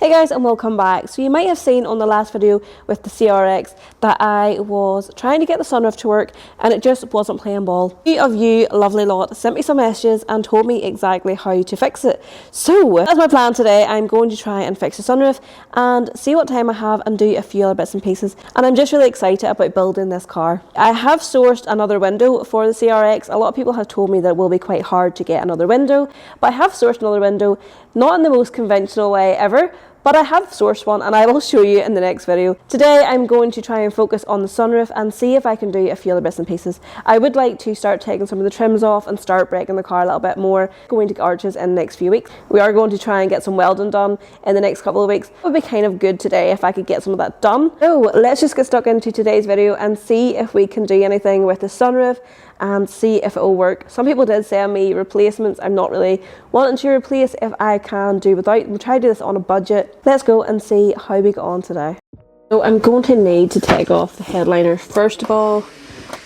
Hey guys, and welcome back. So you might have seen on the last video with the CRX that I was trying to get the sunroof to work and it just wasn't playing ball. A few of you lovely lot sent me some messages and told me exactly how to fix it. So that's my plan today. I'm going to try and fix the sunroof and see what time I have and do a few other bits and pieces. And I'm just really excited about building this car. I have sourced another window for the CRX. A lot of people have told me that it will be quite hard to get another window, but I have sourced another window, not in the most conventional way ever, but I have sourced one and I will show you in the next video. Today I'm going to try and focus on the sunroof and see if I can do a few other bits and pieces. I would like to start taking some of the trims off and start breaking the car a little bit more. Going to arches in the next few weeks. We are going to try and get some welding done in the next couple of weeks. It would be kind of good today if I could get some of that done. So let's just get stuck into today's video and see if we can do anything with the sunroof and see if it will work. Some people did send me replacements. I'm not really wanting to replace if I can do without. We'll try to do this on a budget. Let's go and see how we get on today. So I'm going to need to take off the headliner first of all.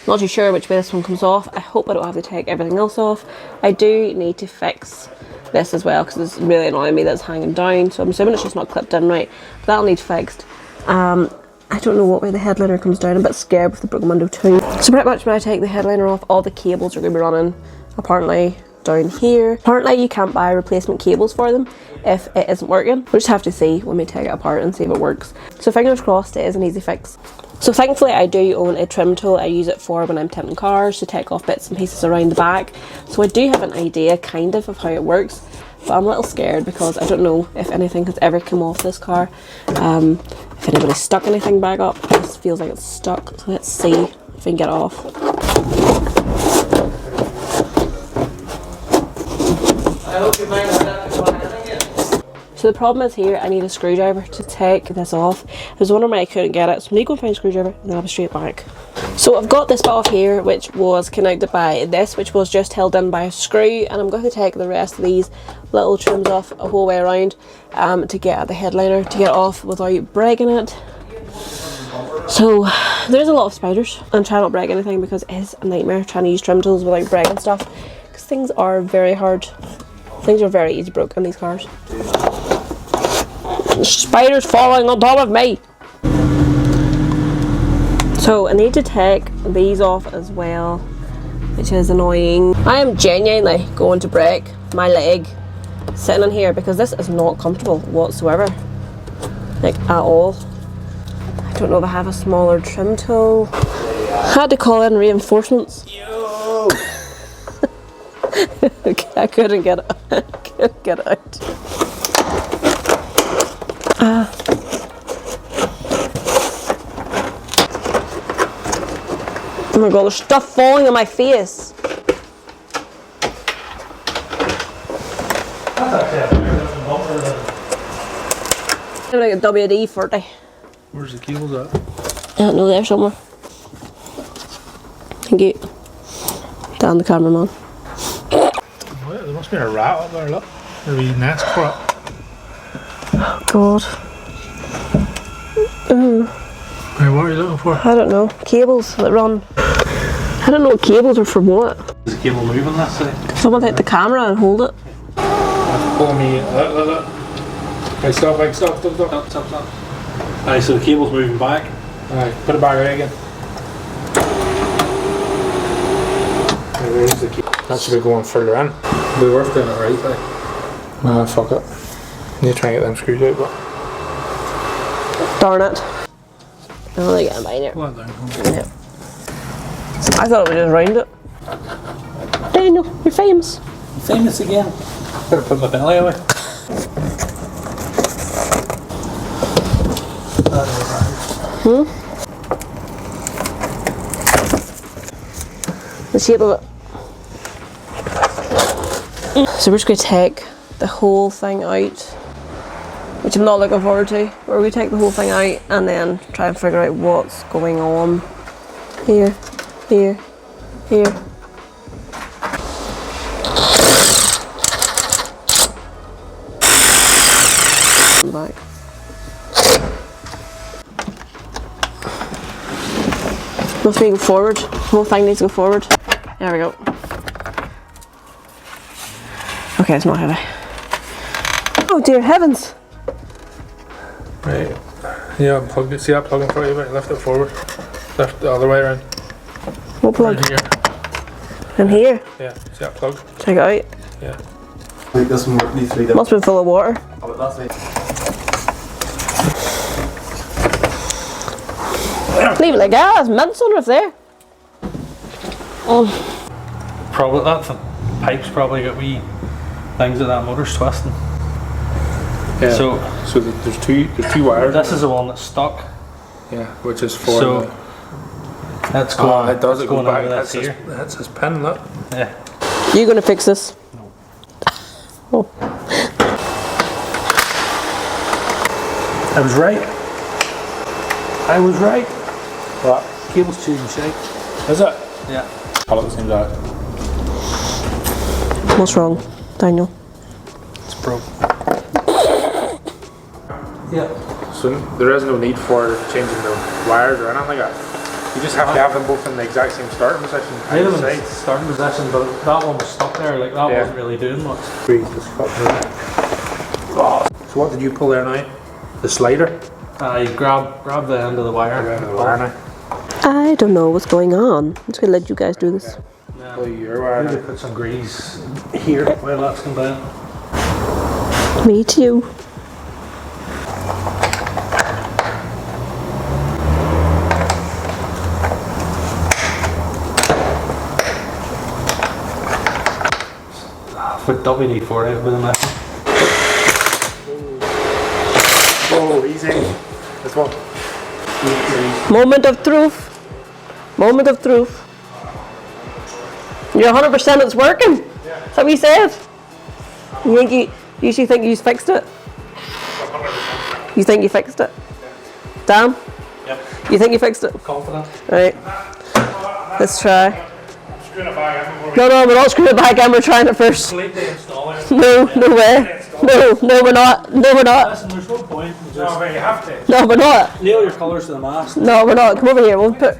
Not too sure which way this one comes off. I hope I don't have to take everything else off. I do need to fix this as well because it's really annoying me that it's hanging down. So I'm assuming it's just not clipped in right. But that'll need fixed. I don't know what way the headliner comes down. I'm a bit scared with the broken window too. So pretty much when I take the headliner off, all the cables are going to be running apparently down here. Apparently you can't buy replacement cables for them if it isn't working. We'll just have to see when we take it apart and see if it works. So fingers crossed it is an easy fix. So thankfully I do own a trim tool. I use it for when I'm tinting cars to take off bits and pieces around the back. So I do have an idea kind of how it works. But I'm a little scared because I don't know if anything has ever come off this car. If anybody stuck anything back up. This feels like it's stuck. So let's see if we can get it off. I hope you find that. So the problem is here, I need a screwdriver to take this off. I was wondering why I couldn't get it, so I need to go and find a screwdriver and then I'll be straight back. So I've got this bit off here, which was connected by this, which was just held in by a screw, and I'm going to take the rest of these little trims off a whole way around to get at the headliner, to get it off without breaking it. So there's a lot of spiders, and try not to break anything because it is a nightmare trying to use trim tools without breaking stuff, because things are very hard. Things are very easy broke in these cars. Spiders falling on top of me. So I need to take these off as well, which is annoying. I am genuinely going to break my leg sitting in here because this is not comfortable whatsoever, like at all. I don't know if I have a smaller trim tool. I had to call in reinforcements. Okay, I couldn't get it. I couldn't get it out. Oh my god, there's stuff falling on my face. I'm like a WD-40. Where's the cables at? I don't know, there somewhere. Thank you. Down the cameraman. Well, there must be a rat up there, look. There'll be a nest for it. Oh god. Hey, what are you looking for? I don't know. Cables that run. I don't know what cables are for what. Is the cable moving that side? Someone take the camera and hold it. Pull me. Look. Hey, stop. Alright, so the cable's moving back. Alright, put it back right again. There's the cable. That should be going further in. It'll be worth doing it right, like. Fuck it. Need to try and get them screws out, but. Darn it. I'm only getting by there. Well done. Yeah. I thought it was just round it. Daniel, you're famous. Famous again. Better put my belly away. The shape of it. So we're just going to take the whole thing out, which I'm not looking forward to. We're going to take the whole thing out and then try and figure out what's going on here. Back. Must be go forward. The whole thing needs to go forward. There we go. Okay, it's not heavy. Oh dear heavens! Right. Yeah, unplug it. See that plug in front of you? Lift it forward. Lift the other way around. What plug? Right here. In here? Yeah, see that plug? Check it out. Yeah. Like this one needs to be done. Must have been full of water. Oh, but that's it. Leave it like that. There's mints under there. Oh, Probably that pipe's probably got wee things that motor's twisting. Yeah. So there's two wires. this is the one that's stuck. Yeah, which is for So the, that's going. it does. It's It goes going back. over this That's his, here. that's his pin. Look. Yeah. you gonna fix this? No. Oh. I was right. I was right. What? Cable's too and shake. Is it? Yeah. Call it the same out. What's wrong, Daniel? It's broke. Yeah. So there is no need for changing the wires or anything like that. You just have to have them both in the exact same starting position. I had them either in side. starting possession, but that one was stuck there. Like that Yeah. wasn't really doing much. Just cut through it. Oh. So what did you pull there now? The slider? I grab the end of the wire. Around the wire now. I don't know what's going on. I'm just gonna let you guys do this. Pull your wire Maybe now. put some grease here while that's come down. Me too. Put WD-40 with a knife. Oh, easy. This one. Moment of truth. Moment of truth. You're 100% it's working. Is that what you said? You usually think you fixed it? You think you fixed it? Dan? Yep. You think you fixed it? Confident. Right. Let's try. Screwing it back. No, we're not screwing it back in. We're trying it first. Completely install it. No way. No, we're not. No, we're not. Listen, there's no point. in No, Just but you have to. No, we're not. nail your colours to the mast. No, we're not. Come over here. We'll put.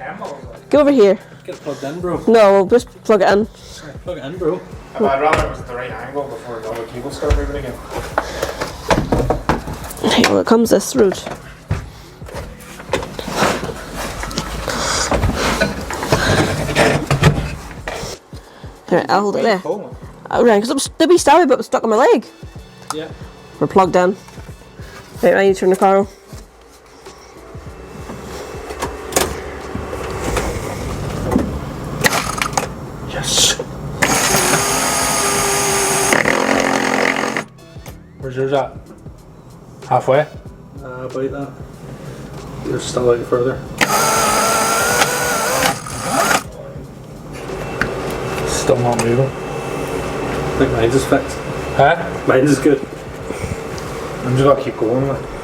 Go over here. Get it plugged in, bro. No, we'll just plug it in. Plug it in, bro. I'd rather it was at the right angle before the other cable started moving again. Hey, well, it comes this route. Alright, I'll hold it there. Right, because it was the wee stabby bit was stuck on my leg. Yeah. We're plugged in. Right, I need to turn the car on. Yes. Where's yours at? Halfway? About that. There's still out further. Still not moving. I think mine's is fixed. Huh? Mine's is good. I'm just gonna keep going with it.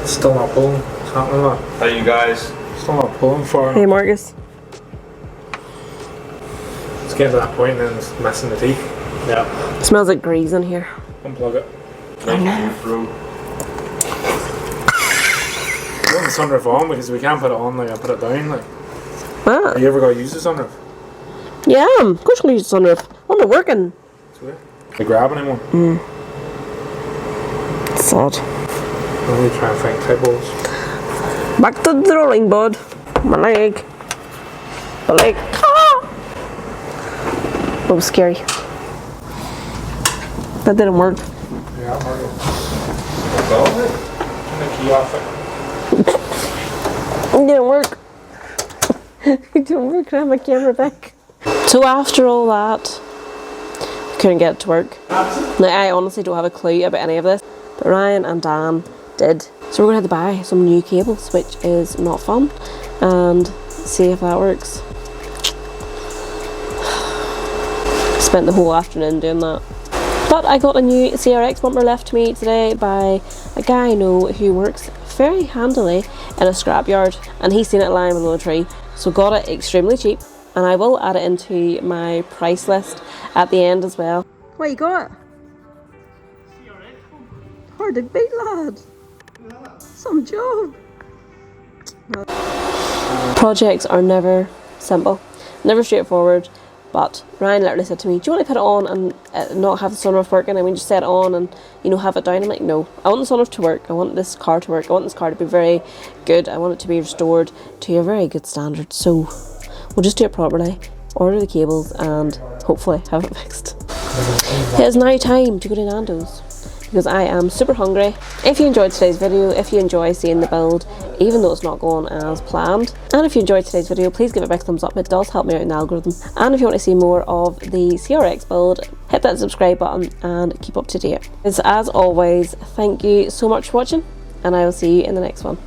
Still not pulling. It's happening that. Hey, you guys. Still not pulling for Hey, Marcus. It's getting to that point and then it's messing the teeth. Yeah. It smells like grease in here. Unplug it. Through. I want the sunroof on because we can't put it on like I put it down. Like, Ah, are you ever gonna use the sunroof? yeah, of course I'm going to use the sunroof. I'm not working. It's weird. They grab anymore. It's odd. Let me try and find type holes. Back to the drawing board. My leg. My leg. Ah! That was scary. That didn't work. Yeah, I'm hard. That's all of it. Turn the key off it. It didn't work. It didn't work. Can I have my camera back? So after all that, couldn't get it to work. Now, I honestly don't have a clue about any of this, but Ryan and Dan did. So we're going to have to buy some new cables, which is not fun, and see if that works. Spent the whole afternoon doing that. But I got a new CRX bumper left to me today by a guy I know who works very handily in a scrapyard, and he's seen it lying below a tree, so got it extremely cheap, and I will add it into my price list at the end as well. What you got? Hard to beat, lad. Some job. Projects are never simple, never straightforward. But Ryan literally said to me, do you want to put it on and not have the sunroof working? I mean, just set it on and, you know, have it down. I'm like, no, I want the sunroof to work. I want this car to work. I want this car to be very good. I want it to be restored to a very good standard. So we'll just do it properly, order the cables and hopefully have it fixed. It is now time to go to Nando's because I am super hungry. If you enjoyed today's video, if you enjoy seeing the build, even though it's not going as planned, and if you enjoyed today's video, please give it a big thumbs up. It does help me out in the algorithm. And if you want to see more of the CRX build, hit that subscribe button and keep up to date. As always, thank you so much for watching, and I will see you in the next one.